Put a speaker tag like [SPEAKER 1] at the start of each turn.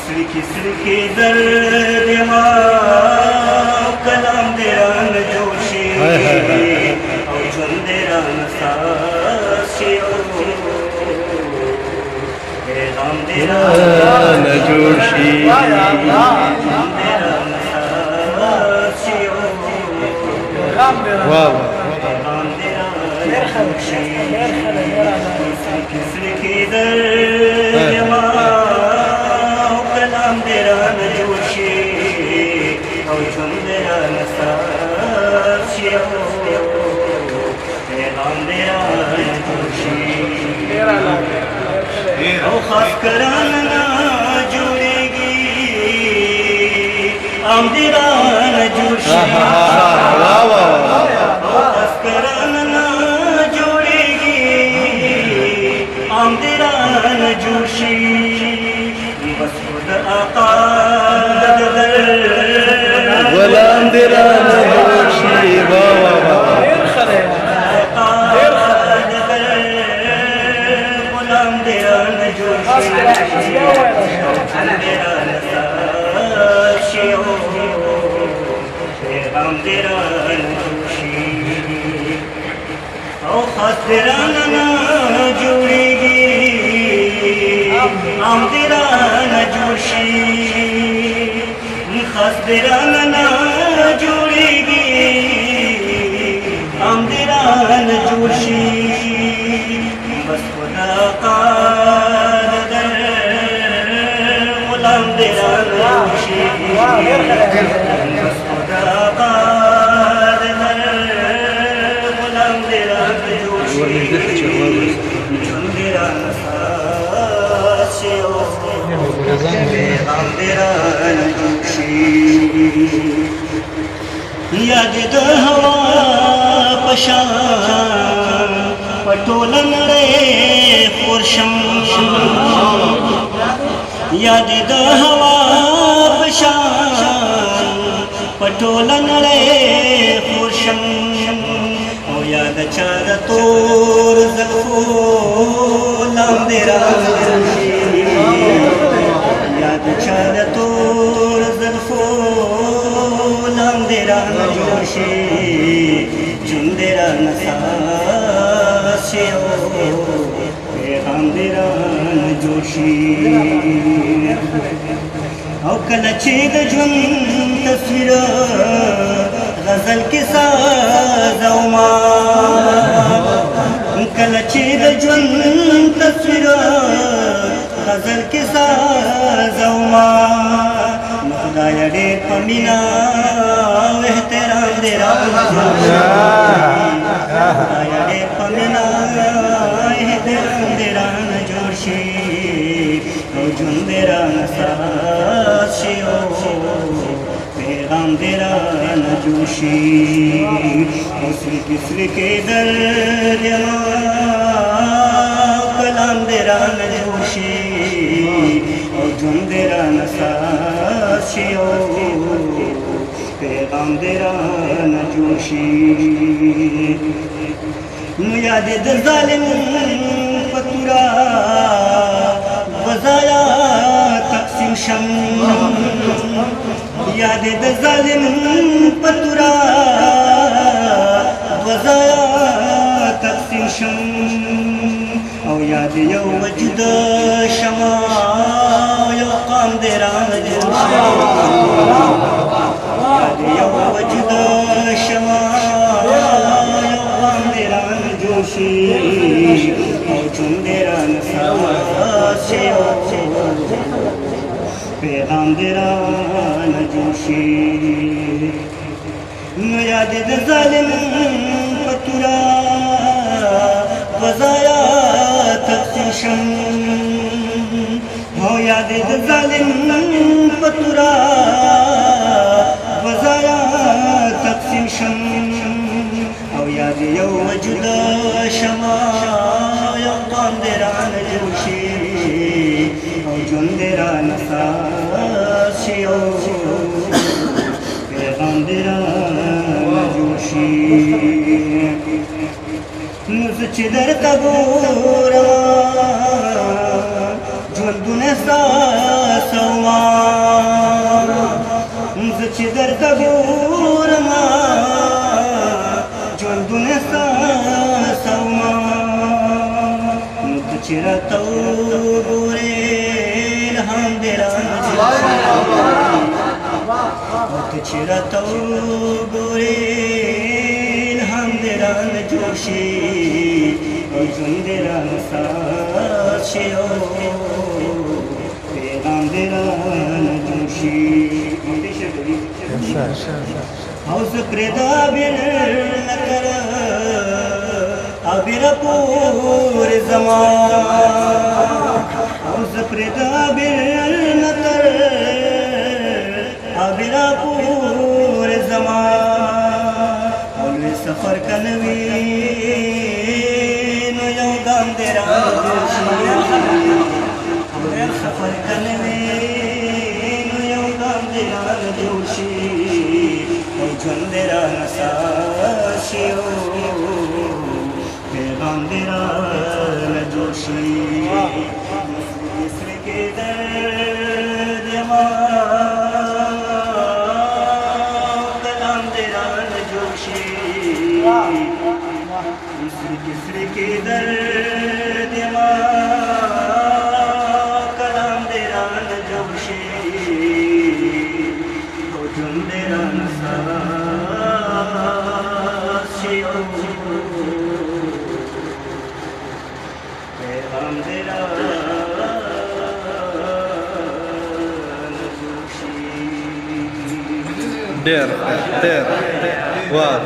[SPEAKER 1] سرکی درد ما کلام دران جوشی او جون دران ساشی پیغام دران جوشی جون دران ساشی پیغام دران جوشی سرکی درد ما کلام دران جوشی او جون دران ساشی پیغام دران جوشی او خاص کران نا جوڑیگی ام دران جوشی او خاص کران نا جوڑیگی ام دران جوشی بس خود آقا
[SPEAKER 2] غلام دران جوشی
[SPEAKER 1] غلام دران جوشی دران ساشی پیغام دران جوشی او خاص دران نا جوڑیگی ام دران جوشی خاص دران نا جوڑیگی ام دران جوشی بس خدا قادر غلام دران جوشی بس خدا قادر غلام دران جوشی جون دران ساشی پیغام دران جوشی یاد د هوا پشان پټول نړۍ خورشم یاد د هوا پشان پټول نړۍ خورشم او یاد چا د تور زلفو لاندې راځي یاد چا د تور زلفو لاندې راځي جون دران ساشی پیغام دران جوشی او کله چې د ژوند تصویر غزل کې سازوما کله چې د ژوند تصویر غزل کې سازوما خدای دې پمینا او احترام دې خدای دې پمینا احترام دې ران جوشي او جون دې ران ساشي او پیغام دې ران جوشي او سرکی درد ما کلام دې ران جوشي او جون دې ران ساشي او پیغام دران جوشی نو یاد د ظالم فتورا وزایا تقسیم شم یاد د ظالم فتورا وزایا تقسیم شم او یاد یو وجود شما یو قام دران جوشی یو وجود شما یو قام دران جوشی او چون دران ساشی پیغام دران جوشی نو یاد د ظالم فتورا وزایا تقسیم شم او یاد د ظالم فتورا وزایا تقسیم شم او یاد یو وجود شما یو قام دران جوشی او جون دران ساشی او پیغام دران جوشی نوز چې در قبور ژوندون احساسوما hamdiran Otçira gurin hamdiran joshi Ojundiran saşiyo Peygamberan joshi Havz preda bir nakar Abira pur zaman Havz preda bir nakar Abira pur zaman Avle safar kanvi No yogam deran joshi Avle safar kanvi No yogam deran joshi Ojundiran saşiyo Peygamberan joshi Misri ke derd yama Kalamderan joshi Misri ke derd yama Kalamderan joshi Ojundiran saşiyo
[SPEAKER 2] Der, der, wow.